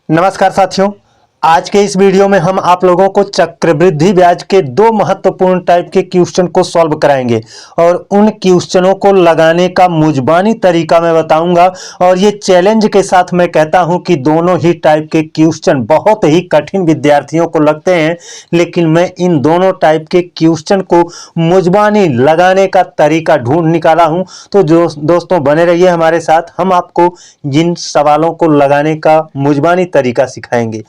नमस्कार साथियों, आज के इस वीडियो में हम आप लोगों को चक्रवृद्धि ब्याज के दो महत्वपूर्ण टाइप के क्वेश्चन को सॉल्व कराएंगे और उन क्वेश्चनों को लगाने का मुजबानी तरीका मैं बताऊंगा। और ये चैलेंज के साथ मैं कहता हूं कि दोनों ही टाइप के क्वेश्चन बहुत ही कठिन विद्यार्थियों को लगते हैं, लेकिन मैं इन दोनों टाइप के क्वेश्चन को मुजबानी लगाने का तरीका ढूंढ निकाला हूं। तो जो दोस्तों बने रहिए हमारे साथ, हम आपको जिन सवालों को लगाने का मुजबानी तरीका सिखाएंगे।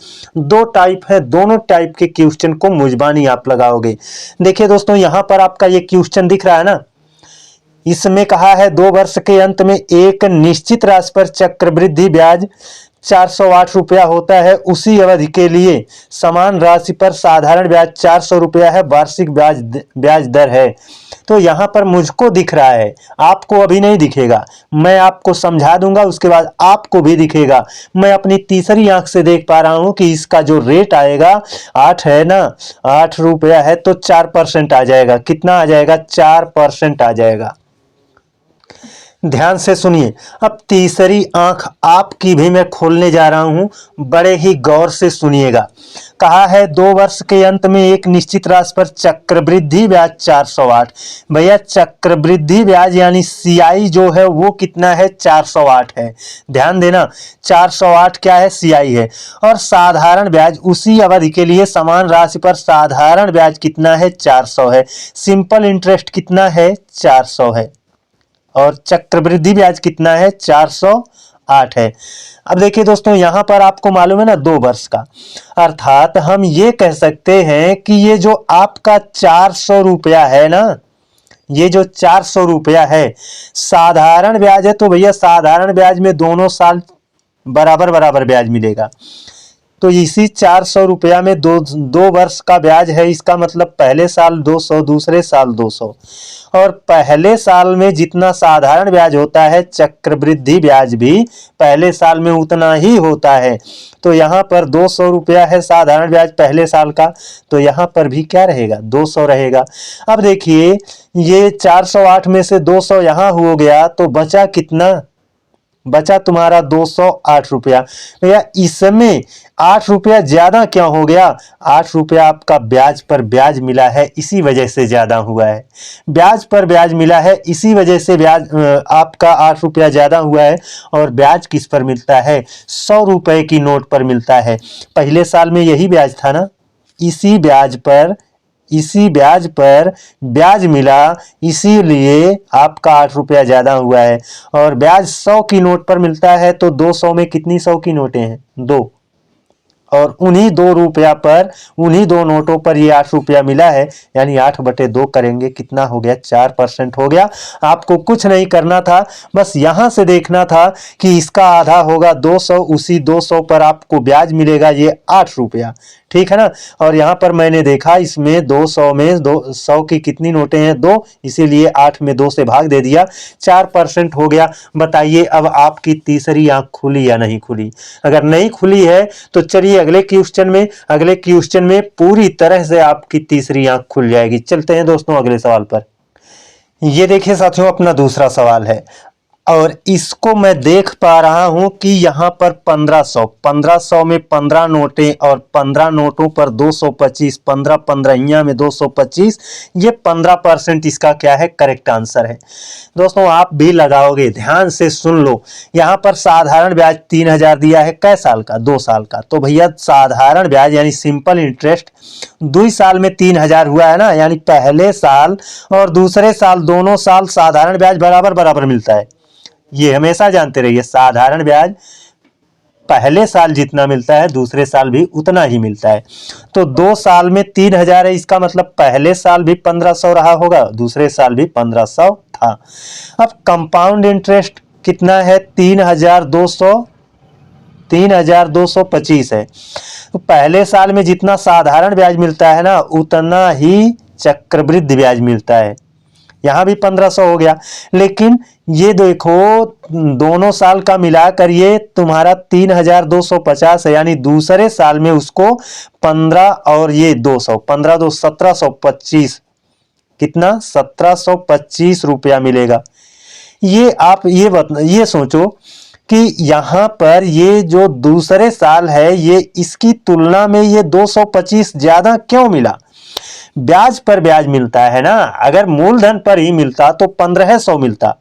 दो टाइप है, दोनों टाइप के क्वेश्चन को मुजबानी आप लगाओगे। देखिए दोस्तों, यहां पर आपका ये क्वेश्चन दिख रहा है ना, इसमें कहा है 2 वर्ष के अंत में एक निश्चित राशि पर चक्रवृद्धि ब्याज 408 रुपया होता है, उसी अवधि के लिए समान राशि पर साधारण ब्याज 400 रुपया है, वार्षिक ब्याज दर है। तो यहां पर मुझको दिख रहा है, आपको अभी नहीं दिखेगा, मैं आपको समझा दूंगा, उसके बाद आपको भी दिखेगा। मैं अपनी तीसरी आंख से देख पा रहा हूं कि इसका जो रेट आएगा 8 है ना, 8 रुपया है, तो 4% आ जाएगा। कितना आ जाएगा? 4% आ जाएगा। ध्यान से सुनिए, अब तीसरी आंख आपकी भी मैं खोलने जा रहा हूं, बड़े ही गौर से सुनिएगा। कहा है 2 वर्ष के अंत में एक निश्चित राशि पर चक्रवृद्धि ब्याज 408। भैया चक्रवृद्धि ब्याज यानी सीआई जो है वो कितना है? 408 है। ध्यान देना, 408 क्या है? सीआई है। और साधारण ब्याज उसी अवधि के लिए समान राशि पर साधारण ब्याज कितना है? 400 है। सिंपल इंटरेस्ट कितना है? 400 है। और चक्रवृद्धि ब्याज कितना है? 408 है। अब देखिए दोस्तों, यहां पर आपको मालूम है ना 2 वर्ष का, अर्थात हम ये कह सकते हैं कि ये जो आपका 400 रुपया है ना, ये जो 400 रुपया है साधारण ब्याज है, तो भैया साधारण ब्याज में दोनों साल बराबर बराबर ब्याज मिलेगा। तो इसी 400 रुपया में दो वर्ष का ब्याज है, इसका मतलब पहले साल 200, दूसरे साल 200। और पहले साल में जितना साधारण ब्याज होता है, चक्रवृद्धि ब्याज भी पहले साल में उतना ही होता है। तो यहाँ पर 200 रुपया है साधारण ब्याज पहले साल का, तो यहाँ पर भी क्या रहेगा? 200 रहेगा। अब देखिए, ये 408 में से 200 यहाँ हो गया, तो बचा कितना? बचा तुम्हारा 208 रुपया। भैया इसमें 8 रुपया ज्यादा क्यों हो गया? 8 रुपया आपका ब्याज पर ब्याज मिला है, इसी वजह से ज्यादा हुआ है। ब्याज पर ब्याज मिला है, इसी वजह से ब्याज आपका 8 रुपया ज्यादा हुआ है। और ब्याज किस पर मिलता है? 100 रुपए की नोट पर मिलता है। पहले साल में यही ब्याज था ना, इसी ब्याज पर ब्याज मिला, इसीलिए आपका 8 रुपया ज्यादा हुआ है। और ब्याज 100 की नोट पर मिलता है, तो 200 में कितनी 100 की नोटें हैं? 2। और उन्हीं 2 रुपया पर, उन्हीं 2 नोटों पर ये 8 रुपया मिला है, यानी 8/2 करेंगे, कितना हो गया? 4% हो गया। आपको कुछ नहीं करना था, बस यहां से देखना था कि इसका आधा होगा 200, उसी 200 पर आपको ब्याज मिलेगा ये 8 रुपया। ठीक है ना। और यहां पर मैंने देखा, इसमें 200 में 200 की कितनी नोटें हैं? 2, इसीलिए 8 में 2 से भाग दे दिया, 4% हो गया। बताइए अब आपकी तीसरी आंख खुली या नहीं खुली? अगर नहीं खुली है तो चलिए अगले क्वेश्चन में पूरी तरह से आपकी तीसरी आंख खुल जाएगी। चलते हैं दोस्तों अगले सवाल पर। ये देखिए साथियों, अपना दूसरा सवाल है और इसको मैं देख पा रहा हूं कि यहां पर 1500 में 15 नोटें और 15 नोटों पर 225, 15 15 में 225, ये 15% इसका क्या है? करेक्ट आंसर है। दोस्तों आप भी लगाओगे, ध्यान से सुन लो। यहां पर साधारण ब्याज 3000 दिया है, कै साल का? 2 साल का। तो भैया साधारण ब्याज यानी सिंपल इंटरेस्ट 2 साल में 3000 हुआ है ना, यानी पहले साल और दूसरे साल दोनों साल साधारण ब्याज बराबर बराबर मिलता है। ये हमेशा जानते रहिए, साधारण ब्याज पहले साल जितना मिलता है दूसरे साल भी उतना ही मिलता है। तो 2 साल में 3000 है, इसका मतलब पहले साल भी 1500 रहा होगा, दूसरे साल भी 1500 था। अब कंपाउंड इंटरेस्ट कितना है? 3225 है। तो पहले साल में जितना साधारण ब्याज मिलता है ना, उतना ही चक्रवृद्धि ब्याज मिलता है। यहां भी 1500 हो गया, लेकिन ये देखो दोनों साल का मिलाकर ये तुम्हारा 3250 है, यानी दूसरे साल में उसको 15 और ये 200, 15 2 1725, कितना? 1725 रुपया मिलेगा। ये आप ये सोचो कि यहाँ पर ये जो दूसरे साल है ये इसकी तुलना में ये 225 ज्यादा क्यों मिला। ब्याज पर ब्याज मिलता है ना, अगर मूलधन पर ही मिलता तो 1500 मिलता,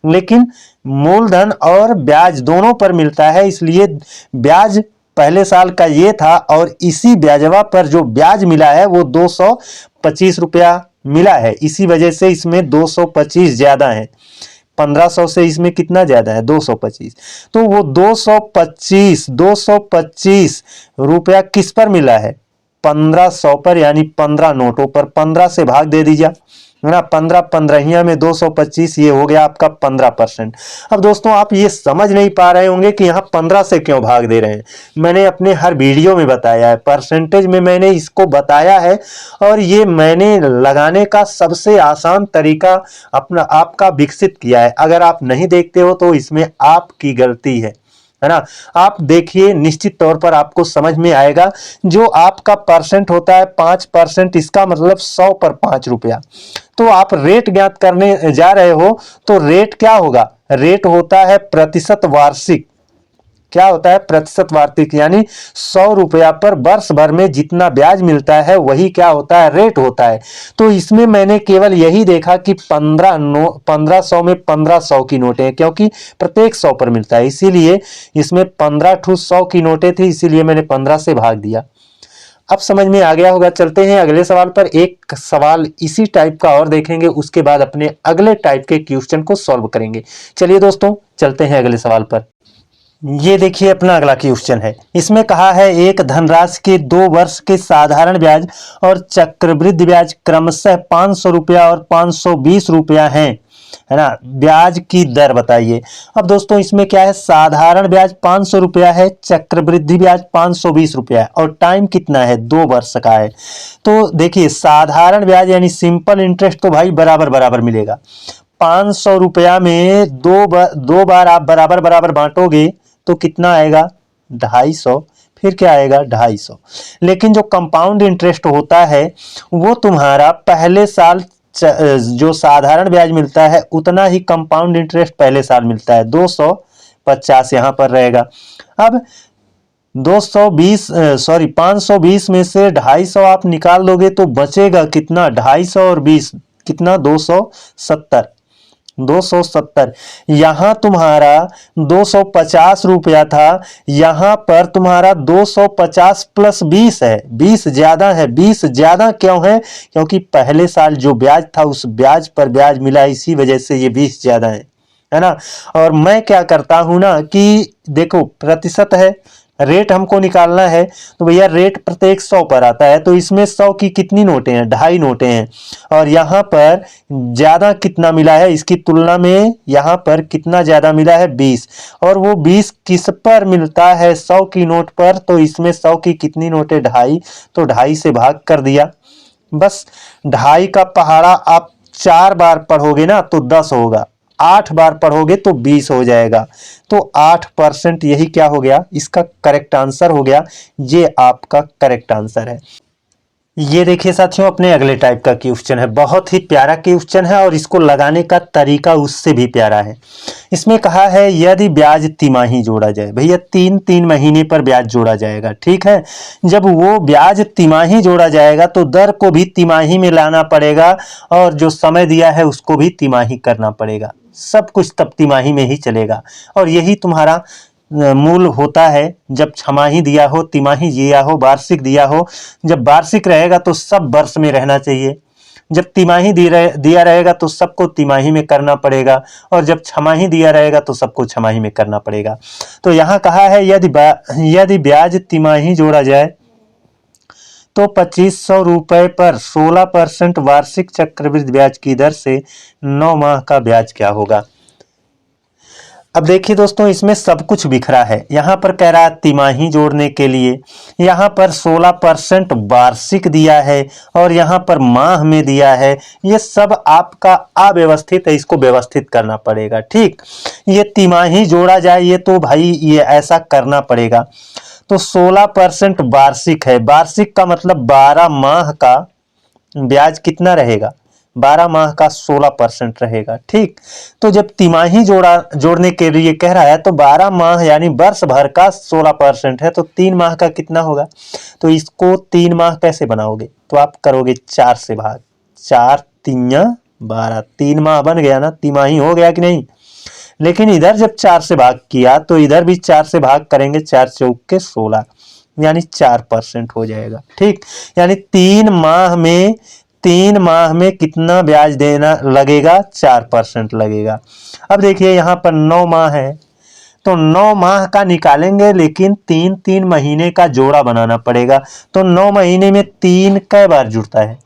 लेकिन मूलधन और ब्याज दोनों पर मिलता है, इसलिए ब्याज पहले साल का ये था और इसी ब्याजवा पर जो ब्याज मिला है वो 225 रुपया मिला है, इसी वजह से इसमें 225 ज्यादा है। 1500 से इसमें कितना ज्यादा है 225, तो वो 225 रुपया किस पर मिला है 1500 पर, यानी 15 नोटों पर। 15 से भाग दे दीजिए है ना, 15 पंद्रहिया में 225, ये हो गया आपका 15%। अब दोस्तों आप ये समझ नहीं पा रहे होंगे कि यहाँ 15 से क्यों भाग दे रहे हैं। मैंने अपने हर वीडियो में बताया है, परसेंटेज में मैंने इसको बताया है, और ये मैंने लगाने का सबसे आसान तरीका अपना आपका विकसित किया है। अगर आप नहीं देखते हो तो इसमें आपकी गलती है ना। आप देखिए, निश्चित तौर पर आपको समझ में आएगा। जो आपका परसेंट होता है 5%, इसका मतलब 100 पर 5 रुपया। तो आप रेट ज्ञात करने जा रहे हो तो रेट क्या होगा, रेट होता है प्रतिशत वार्षिक। क्या होता है प्रतिशत वार्षिक, यानी 100 रुपया पर वर्ष भर में जितना ब्याज मिलता है वही क्या होता है रेट होता है। तो इसमें मैंने केवल यही देखा कि 1500 में 1500 की नोटें हैं, क्योंकि प्रत्येक 100 पर मिलता है, इसीलिए इसमें 15 ठू 100 की नोटें थी, इसीलिए मैंने 15 से भाग दिया। अब समझ में आ गया होगा। चलते हैं अगले सवाल पर। एक सवाल इसी टाइप का और देखेंगे, उसके बाद अपने अगले टाइप के क्वेश्चन को सॉल्व करेंगे। चलिए दोस्तों चलते हैं अगले सवाल पर। ये देखिए अपना अगला क्वेश्चन है। इसमें कहा है एक धनराशि के 2 वर्ष के साधारण ब्याज और चक्रवृद्धि ब्याज क्रमशः 500 रुपया और 520 रुपया है ना। ब्याज की दर बताइए। अब दोस्तों इसमें क्या है, साधारण ब्याज 500 रुपया है, चक्रवृद्धि ब्याज 520 रुपया है, और टाइम कितना है 2 वर्ष का है। तो देखिए साधारण ब्याज यानी सिंपल इंटरेस्ट तो भाई बराबर बराबर मिलेगा। 500 रुपया में दो बार आप बराबर बराबर बांटोगे तो कितना आएगा 250, फिर क्या आएगा 250। लेकिन जो कंपाउंड इंटरेस्ट होता है वो तुम्हारा पहले साल जो साधारण ब्याज मिलता है उतना ही कंपाउंड इंटरेस्ट पहले साल मिलता है, 250 यहाँ पर रहेगा। अब 520 में से 250 आप निकाल दोगे तो बचेगा कितना, 250 और 20 कितना 270। यहां तुम्हारा 250 रुपया था, यहां पर तुम्हारा 250 प्लस 20 है, 20 ज्यादा है। 20 ज्यादा क्यों है, क्योंकि पहले साल जो ब्याज था उस ब्याज पर ब्याज मिला, इसी वजह से ये 20 ज्यादा है ना। और मैं क्या करता हूं ना कि देखो प्रतिशत है, रेट हमको निकालना है, तो भैया रेट प्रत्येक 100 पर आता है, तो इसमें 100 की कितनी नोटें हैं 2.5 नोटें हैं, और यहाँ पर ज्यादा कितना मिला है इसकी तुलना में, यहाँ पर कितना ज्यादा मिला है 20, और वो 20 किस पर मिलता है 100 की नोट पर, तो इसमें 100 की कितनी नोटें 2.5, तो 2.5 से भाग कर दिया। बस 2.5 का पहाड़ा आप 4 बार पढ़ोगे ना तो 10 होगा, 8 बार पढ़ोगे तो 20 हो जाएगा। तो 8% यही क्या हो गया, इसका करेक्ट आंसर हो गया। ये आपका करेक्ट आंसर है। ये देखिए साथियों अपने अगले टाइप का क्वेश्चन है, बहुत ही प्यारा क्वेश्चन है और इसको लगाने का तरीका उससे भी प्यारा है। इसमें कहा है यदि ब्याज तिमाही जोड़ा जाए, भैया 3-3 महीने पर ब्याज जोड़ा जाएगा, ठीक है। जब वो ब्याज तिमाही जोड़ा जाएगा तो दर को भी तिमाही में लाना पड़ेगा, और जो समय दिया है उसको भी तिमाही करना पड़ेगा, सब कुछ तब तिमाही में ही चलेगा। और यही तुम्हारा मूल होता है। जब छमाही दिया हो, तिमाही दिया हो, वार्षिक दिया हो, जब वार्षिक रहेगा तो सब वर्ष में रहना चाहिए, जब तिमाही दिया रहेगा तो सबको तिमाही में करना पड़ेगा, और जब छमाही दिया रहेगा तो सबको छमाही में करना पड़ेगा। तो यहाँ कहा है यदि ब्याज तिमाही जोड़ा जाए तो 2500 रुपए पर 16% वार्षिक चक्रवृद्धि ब्याज की दर से 9 माह का ब्याज क्या होगा। अब देखिए दोस्तों इसमें सब कुछ बिखरा है। यहाँ पर कह रहा है तिमाही जोड़ने के लिए, यहाँ पर 16% वार्षिक दिया है, और यहाँ पर माह में दिया है। ये सब आपका अव्यवस्थित है, इसको व्यवस्थित करना पड़ेगा, ठीक। ये तिमाही जोड़ा जाए ये तो भाई ये ऐसा करना पड़ेगा। तो 16% वार्षिक है, वार्षिक का मतलब 12 माह का ब्याज कितना रहेगा, 12 माह का 16% रहेगा। ठीक, तो जब तिमाही जोड़ने के लिए कह रहा है तो 12 माह यानी वर्ष भर का 16% है, तो 3 माह का कितना होगा। तो इसको 3 माह कैसे बनाओगे, तो आप करोगे 4 से भाग, 4 तिया 12, 3 माह बन गया ना, तिमाही हो गया कि नहीं। लेकिन इधर जब 4 से भाग किया तो इधर भी 4 से भाग करेंगे, 4 चौक के 16 यानी 4% हो जाएगा। ठीक, यानी 3 माह में कितना ब्याज देना लगेगा, 4% लगेगा। अब देखिए यहाँ पर 9 माह है, तो 9 माह का निकालेंगे, लेकिन 3 महीने का जोड़ा बनाना पड़ेगा। तो 9 महीने में 3 कै बार जुड़ता है,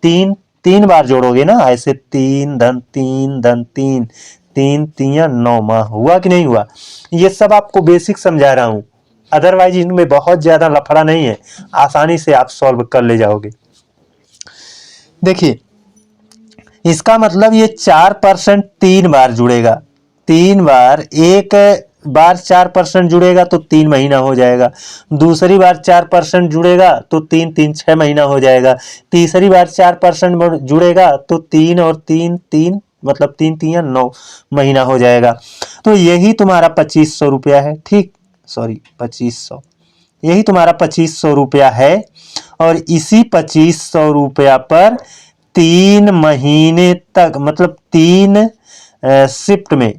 3 बार जोड़ोगे ना, ऐसे 3 धन 3 धन 3, 3 तिया 9 माह हुआ कि नहीं हुआ। ये सब आपको बेसिक समझा रहा हूं, अदरवाइज इनमें बहुत ज्यादा लफड़ा नहीं है, आसानी से आप सॉल्व कर ले जाओगे। देखिए इसका मतलब ये 4% 3 बार जुड़ेगा, 3 बार, एक बार 4% जुड़ेगा तो 3 महीना हो जाएगा, दूसरी बार 4% जुड़ेगा तो 3 3 6 महीना हो जाएगा, तीसरी बार 4% जुड़ेगा तो 3 और 3 3 मतलब 3 3 9 महीना हो जाएगा। तो यही तुम्हारा 2500 रुपया है। ठीक, सॉरी 2500, यही तुम्हारा 2500 रुपया है। और इसी 2500 रुपया पर 3 महीने तक, मतलब 3 शिफ्ट में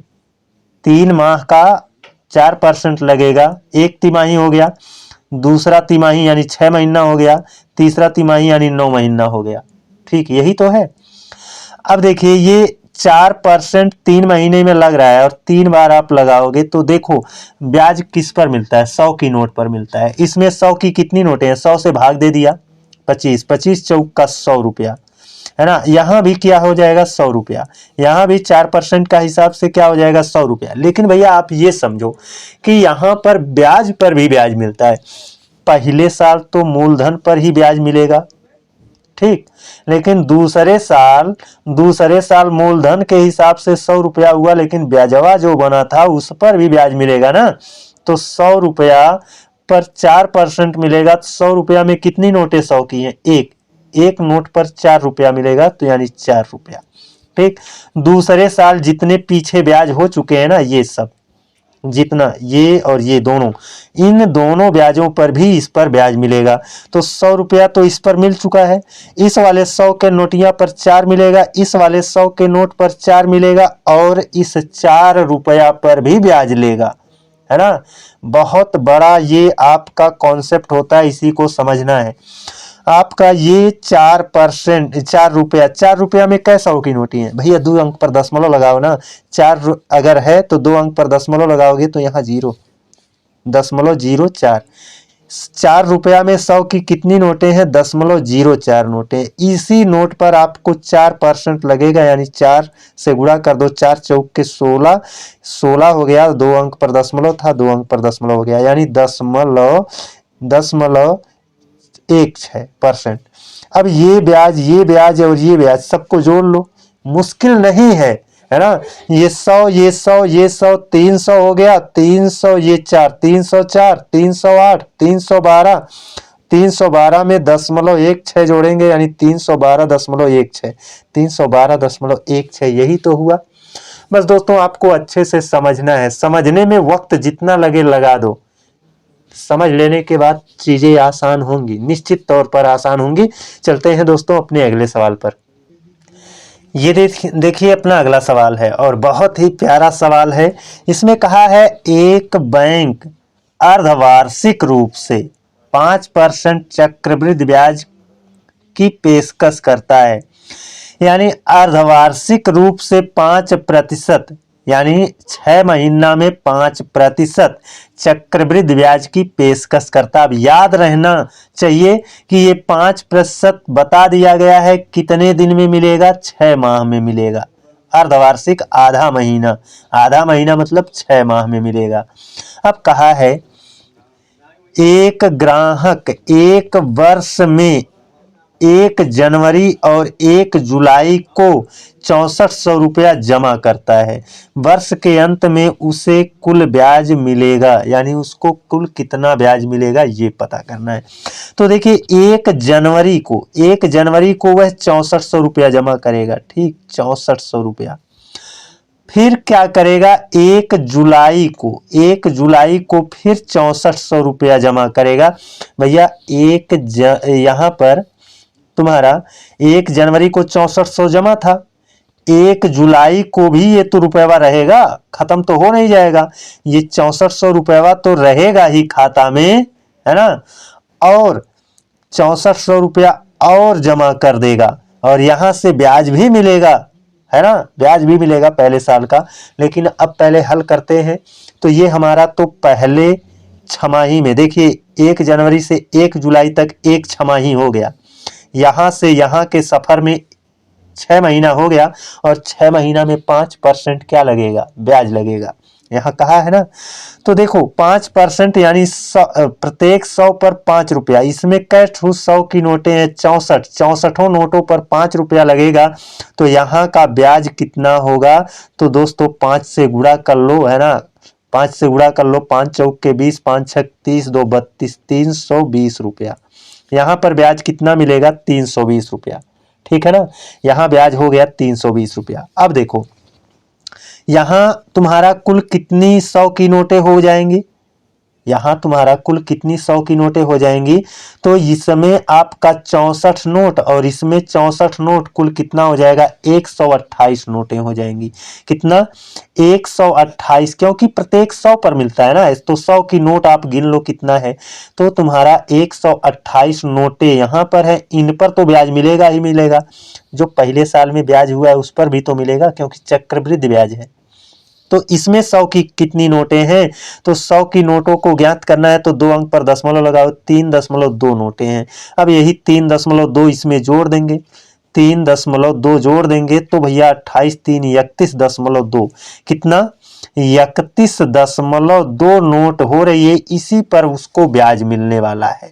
3 माह का 4% लगेगा, एक तिमाही हो गया, दूसरा तिमाही यानी 6 महीना हो गया, तीसरा तिमाही यानी 9 महीना हो गया। ठीक, यही तो है। अब देखिए ये 4% 3 महीने में लग रहा है और 3 बार आप लगाओगे तो देखो ब्याज किस पर मिलता है, 100 की नोट पर मिलता है। इसमें 100 की कितनी नोटें हैं, 100 से भाग दे दिया 25, 25 चौक का 100 रुपया है ना। यहाँ भी क्या हो जाएगा, 100 रुपया, यहाँ भी 4% का हिसाब से क्या हो जाएगा, 100 रुपया। लेकिन भैया आप ये समझो कि यहाँ पर ब्याज पर भी ब्याज मिलता है। पहले साल तो मूलधन पर ही ब्याज मिलेगा, ठीक, लेकिन दूसरे साल मूलधन के हिसाब से 100 रुपया हुआ, लेकिन ब्याजवा जो बना था उस पर भी ब्याज मिलेगा ना। तो 100 रुपया पर 4% मिलेगा, तो 100 रुपया में कितनी नोटें 100 की हैं, एक नोट पर 4 रुपया मिलेगा, तो यानी 4 रुपया। ठीक, दूसरे साल जितने पीछे ब्याज हो चुके हैं ना, ये सब जितना, ये और ये दोनों, इन दोनों ब्याजों पर भी इस पर ब्याज मिलेगा। तो 100 रुपया तो इस पर मिल चुका है, इस वाले 100 के नोटिया पर 4 मिलेगा, इस वाले 100 के नोट पर 4 मिलेगा, और इस 4 रुपया पर भी ब्याज लेगा, है ना। बहुत बड़ा ये आपका कॉन्सेप्ट होता है, इसी को समझना है। आपका ये 4%, 4 रुपया में कै 100 की नोटी है भैया, 2 अंक पर दशमलव लगाओ ना, 4 अगर है तो 2 अंक पर दशमलव लगाओगे तो यहाँ 0.04, 4 रुपया में 100 की कितनी नोटें हैं, 0.04 नोटें। इसी नोट पर आपको 4% लगेगा, यानी 4 से गुणा कर दो, 4 चौक के 16, 16 हो गया, 2 अंक पर दशमलव था, 2 अंक पर दशमलव हो गया, यानी 0.16%। अब ये ब्याज और ये ब्याज सबको जोड़ लो, मुश्किल नहीं है ना। ये 100 ये 100 ये 100, 300 हो गया, 300 ये 4, 304, 308, 312, 312 में 0.16 जोड़ेंगे, यानी 312.16, 312.16, यही तो हुआ। बस दोस्तों आपको अच्छे से समझना है, समझने में वक्त जितना लगे लगा दो, समझ लेने के बाद चीजें आसान होंगी, निश्चित तौर पर आसान होंगी। चलते हैं दोस्तों अपने अगले सवाल पर। ये देखिए अपना अगला सवाल है और बहुत ही प्यारा सवाल है। इसमें कहा है एक बैंक अर्धवार्षिक रूप से 5% चक्रवृद्धि ब्याज की पेशकश करता है, यानी अर्धवार्षिक रूप से 5%, यानी 6 महीना में 5% चक्रवृद्धि ब्याज की पेशकश करता। अब याद रहना चाहिए कि ये 5% बता दिया गया है कितने दिन में मिलेगा, 6 माह में मिलेगा। अर्धवार्षिक आधा महीना मतलब 6 माह में मिलेगा। अब कहा है एक ग्राहक एक वर्ष में 1 जनवरी और 1 जुलाई को 6400 रुपया जमा करता है, वर्ष के अंत में उसे कुल ब्याज मिलेगा, यानी उसको कुल कितना ब्याज मिलेगा ये पता करना है। तो देखिए 1 जनवरी को वह 6400 रुपया जमा करेगा, ठीक, 6400 रुपया। फिर क्या करेगा, 1 जुलाई को फिर 6400 रुपया जमा करेगा। भैया यहाँ पर तुम्हारा 1 जनवरी को 6400 जमा था, 1 जुलाई को भी ये तो रुपया रहेगा, खत्म तो हो नहीं जाएगा, ये 6400 रुपया तो रहेगा ही खाता में, है ना, और 6400 रुपया और जमा कर देगा, और यहां से ब्याज भी मिलेगा, है ना, ब्याज भी मिलेगा पहले साल का। लेकिन अब पहले हल करते हैं। तो ये हमारा तो पहले छमाही में देखिए 1 जनवरी से 1 जुलाई तक एक छमाही हो गया, यहां से यहां के सफर में 6 महीना हो गया, और 6 महीना में 5% क्या लगेगा, ब्याज लगेगा, यहाँ कहा है ना। तो देखो 5% यानी प्रत्येक 100 पर 5 रुपया, इसमें कैश 100 की नोटें हैं 64 नोटों पर 5 रुपया लगेगा। तो यहाँ का ब्याज कितना होगा, तो दोस्तों 5 से गुणा कर लो, है ना, 5 से गुणा कर लो, 5 चौक के 20, 5 छक 30, 2 32, 320 रुपया। यहाँ पर ब्याज कितना मिलेगा, 320 रुपया, ठीक है ना, यहाँ ब्याज हो गया 320 रुपया। अब देखो यहां तुम्हारा कुल कितनी 100 की नोटें हो जाएंगी, यहां तुम्हारा कुल कितनी 100 की नोटें हो जाएंगी, तो इसमें आपका 64 नोट और इसमें 64 नोट, कुल कितना हो जाएगा, 128 नोटें हो जाएंगी। कितना, 128, क्योंकि प्रत्येक 100 पर मिलता है ना, तो 100 की नोट आप गिन लो कितना है, तो तुम्हारा 128 नोटें यहां पर है, इन पर तो ब्याज मिलेगा ही मिलेगा, जो पहले साल में ब्याज हुआ है उस पर भी तो मिलेगा, क्योंकि चक्रवृद्धि ब्याज है। तो इसमें 100 की कितनी नोटें हैं, तो 100 की नोटों को ज्ञात करना है, तो 2 अंक पर दशमलव लगाओ, 3.2 नोटें हैं। अब यही 3.2 इसमें जोड़ देंगे, 3.2 जोड़ देंगे, तो भैया 28 3 31.2, कितना, 31.2 नोट हो रही है, इसी पर उसको ब्याज मिलने वाला है।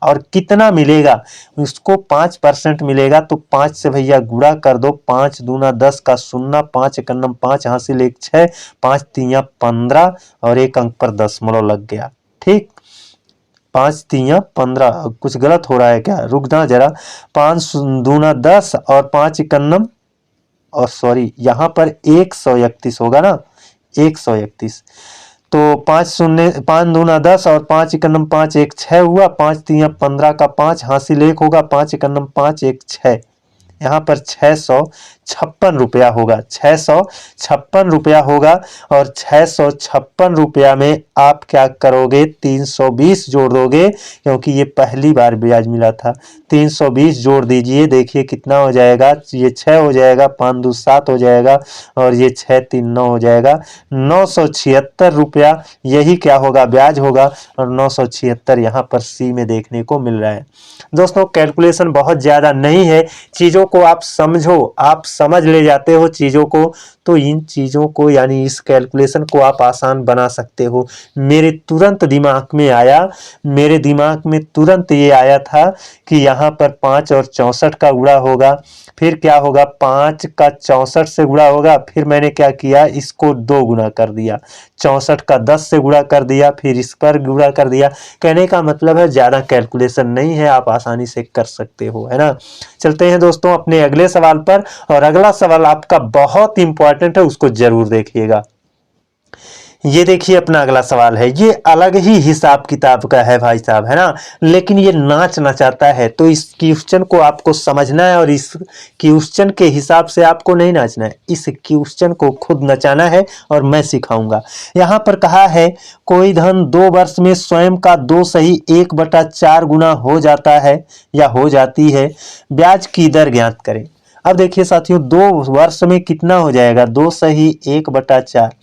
और कितना मिलेगा, उसको 5% मिलेगा, तो 5 से भैया गुणा कर दो, 5 दूना 10 का 0, 5 एकन्नम 5, हासिल 1 6, 5 3 15, और 1 अंक पर दशमलव लग गया, ठीक, 5 3 15, कुछ गलत हो रहा है क्या, रुक जा जरा, 5 दूना 10 और 5 एकन्नम, और सॉरी यहाँ पर 131 होगा ना, 131, तो 5 दूना 10 और 5 एकन्नम 5, 1 6 हुआ, 5 3 15 का 5, हासिल 1 होगा, 5 एकन्नम 5, 1 6, यहाँ पर 656 रुपया होगा, 656 रुपया होगा। और 656 रुपया में आप क्या करोगे, 320 जोड़ दोगे, क्योंकि ये पहली बार ब्याज मिला था, 320 जोड़ दीजिए, देखिए कितना हो जाएगा, ये 6 हो जाएगा, 5 2 7 हो जाएगा, और ये 6 3 9 हो जाएगा, 976 रुपया, यही क्या होगा, ब्याज होगा, और 976 यहाँ पर सी में देखने को मिल रहा है। दोस्तों कैलकुलेशन बहुत ज़्यादा नहीं है, चीज़ों को आप समझो, आप समझ ले जाते हो चीज़ों को, तो इन चीज़ों को यानी इस कैलकुलेशन को आप आसान बना सकते हो। मेरे दिमाग में तुरंत ये आया था कि यहाँ पर 5 और 64 का गुणा होगा, फिर क्या होगा, 5 का 64 से गुणा होगा, फिर मैंने क्या किया, इसको 2 गुना कर दिया, 64 का 10 से गुणा कर दिया, फिर इस पर गुणा कर दिया। कहने का मतलब है ज़्यादा कैलकुलेशन नहीं है, आप आसानी से कर सकते हो, है ना। चलते हैं दोस्तों अपने अगले सवाल पर, और अगला सवाल आपका बहुत इंपॉर्टेंट है, उसको जरूर देखिएगा। ये देखिए अपना अगला सवाल है, ये अलग ही हिसाब किताब का है भाई साहब, है ना, लेकिन ये नाच नचाता है, तो इस क्वेश्चन को आपको समझना है, और इस क्वेश्चन के हिसाब से आपको नहीं नाचना है, इस क्वेश्चन को खुद नचाना है, और मैं सिखाऊंगा। यहाँ पर कहा है कोई धन 2 वर्ष में स्वयं का 2 सही 1/4 गुना हो जाता है या हो जाती है, ब्याज की दर ज्ञात करें। अब देखिए साथियों 2 वर्ष में कितना हो जाएगा, 2 सही 1/4,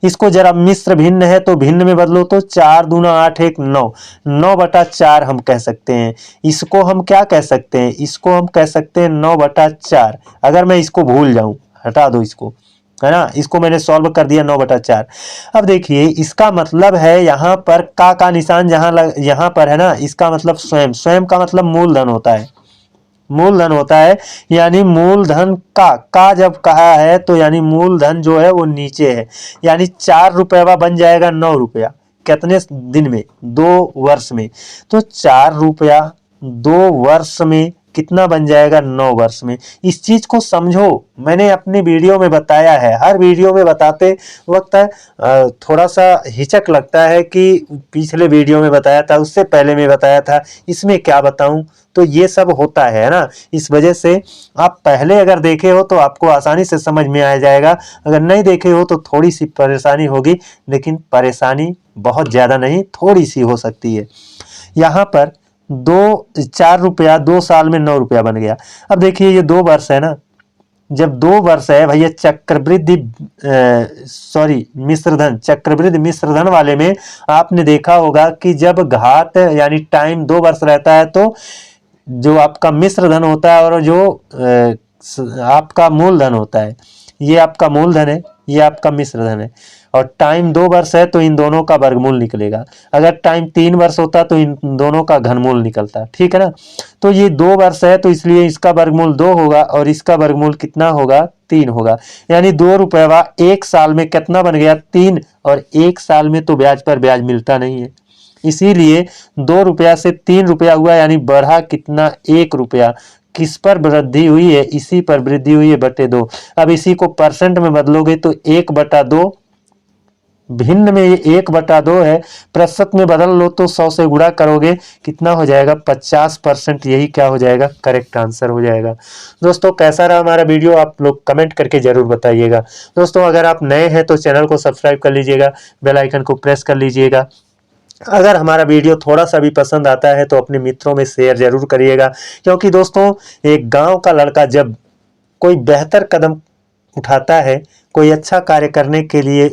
इसको जरा मिश्र भिन्न है तो भिन्न में बदलो, तो 4 दूना 8 1 9, 9/4 हम कह सकते हैं। इसको हम क्या कह सकते हैं, इसको हम कह सकते हैं 9/4। अगर मैं इसको भूल जाऊं, हटा दो इसको, है ना, इसको मैंने सॉल्व कर दिया 9/4। अब देखिए इसका मतलब है यहाँ पर का निशान यहाँ पर है ना, इसका मतलब स्वयं का मतलब मूलधन होता है, मूलधन होता है, यानी मूलधन का जब कहा है तो यानी मूलधन जो है वो नीचे है, यानी 4 रुपया बन जाएगा 9 रुपया। कितने दिन में? 2 वर्ष में। तो 4 रुपया 2 वर्ष में कितना बन जाएगा? 9 वर्ष में। इस चीज को समझो, मैंने अपनी वीडियो में बताया है, हर वीडियो में बताते वक्त थोड़ा सा हिचक लगता है कि पिछले वीडियो में बताया था, उससे पहले में बताया था, इसमें क्या बताऊं। तो ये सब होता है ना, इस वजह से आप पहले अगर देखे हो तो आपको आसानी से समझ में आ जाएगा, अगर नहीं देखे हो तो थोड़ी सी परेशानी होगी, लेकिन परेशानी बहुत ज़्यादा नहीं, थोड़ी सी हो सकती है। यहाँ पर 4 रुपया 2 साल में 9 रुपया बन गया। अब देखिए ये 2 वर्ष है ना, जब 2 वर्ष है भैया, चक्रवृद्धि सॉरी मिश्रधन, चक्रवृद्धि मिश्रधन वाले में आपने देखा होगा कि जब घात यानी टाइम 2 वर्ष रहता है तो जो आपका मिश्रधन होता है और जो आपका मूलधन होता है, ये आपका मूलधन है, ये आपका मिश्रधन है, और टाइम 2 वर्ष है तो इन दोनों का वर्गमूल निकलेगा। अगर टाइम 3 वर्ष होता तो इन दोनों का घनमूल निकलता, ठीक है ना। तो ये 2 वर्ष है तो इसलिए इसका वर्गमूल 2 होगा और इसका वर्गमूल कितना होगा? 3 होगा। यानी 2 रुपया 1 साल में कितना बन गया? 3। और 1 साल में तो ब्याज पर ब्याज मिलता नहीं है, इसीलिए 2 रुपया से 3 रुपया हुआ, यानी बढ़ा कितना? 1 रुपया। किस पर वृद्धि हुई है? इसी पर वृद्धि हुई है, बटे 2। अब इसी को परसेंट में बदलोगे तो 1/2, भिन्न में ये 1/2 है, प्रतिशत में बदल लो तो 100 से गुणा करोगे, कितना हो जाएगा? 50%। यही क्या हो जाएगा? करेक्ट आंसर हो जाएगा। दोस्तों कैसा रहा हमारा वीडियो, आप लोग कमेंट करके जरूर बताइएगा। दोस्तों अगर आप नए हैं तो चैनल को सब्सक्राइब कर लीजिएगा, बेल आइकन को प्रेस कर लीजिएगा। अगर हमारा वीडियो थोड़ा सा भी पसंद आता है तो अपने मित्रों में शेयर जरूर करिएगा, क्योंकि दोस्तों एक गांव का लड़का जब कोई बेहतर कदम उठाता है, कोई अच्छा कार्य करने के लिए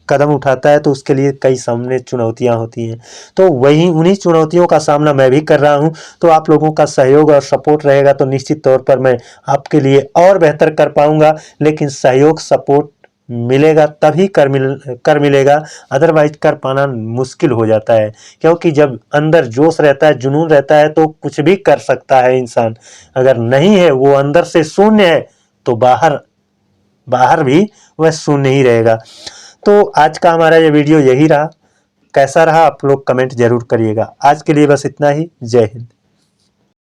कदम उठाता है, तो उसके लिए कई सामने चुनौतियां होती हैं। तो वही उन्हीं चुनौतियों का सामना मैं भी कर रहा हूं। तो आप लोगों का सहयोग और सपोर्ट रहेगा तो निश्चित तौर पर मैं आपके लिए और बेहतर कर पाऊंगा। लेकिन सहयोग सपोर्ट मिलेगा तभी कर मिलेगा, अदरवाइज कर पाना मुश्किल हो जाता है। क्योंकि जब अंदर जोश रहता है, जुनून रहता है, तो कुछ भी कर सकता है इंसान। अगर नहीं है, वो अंदर से शून्य है, तो बाहर भी वह शून्य ही रहेगा। तो आज का हमारा ये वीडियो यही रहा, कैसा रहा आप लोग कमेंट जरूर करिएगा। आज के लिए बस इतना ही। जय हिंद।